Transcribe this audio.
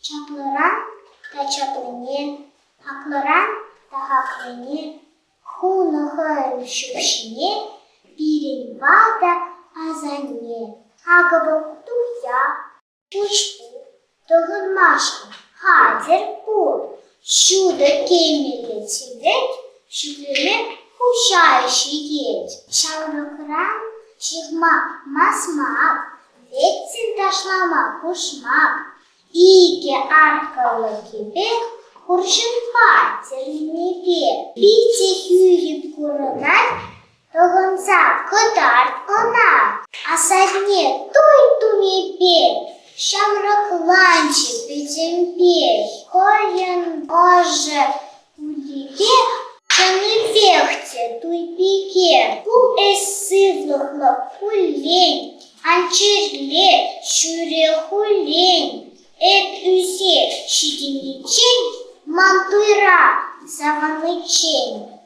Çaplaran da çaplını, haklaran da haklını, хунахаем щупщине, перевада азане, агабок туя, пучку, тогмашка, хазер пур, щуда кемели цвет, щуплеме хущающий еть, шауракран, чихма масмак, ветцин ташлама кушмак, ике аркала кебек, Kurşun hatırını bir, hüyüp kurunar, doğumsa kadar ona, asadne tuytumi bir, şamraklançı bizim bir, koyun oje ulike, çanı vekte tuypike, bu esivlıkla kullen, ançırle şüre kullen, et üse şidinliçin, Мантуйра, заваничень.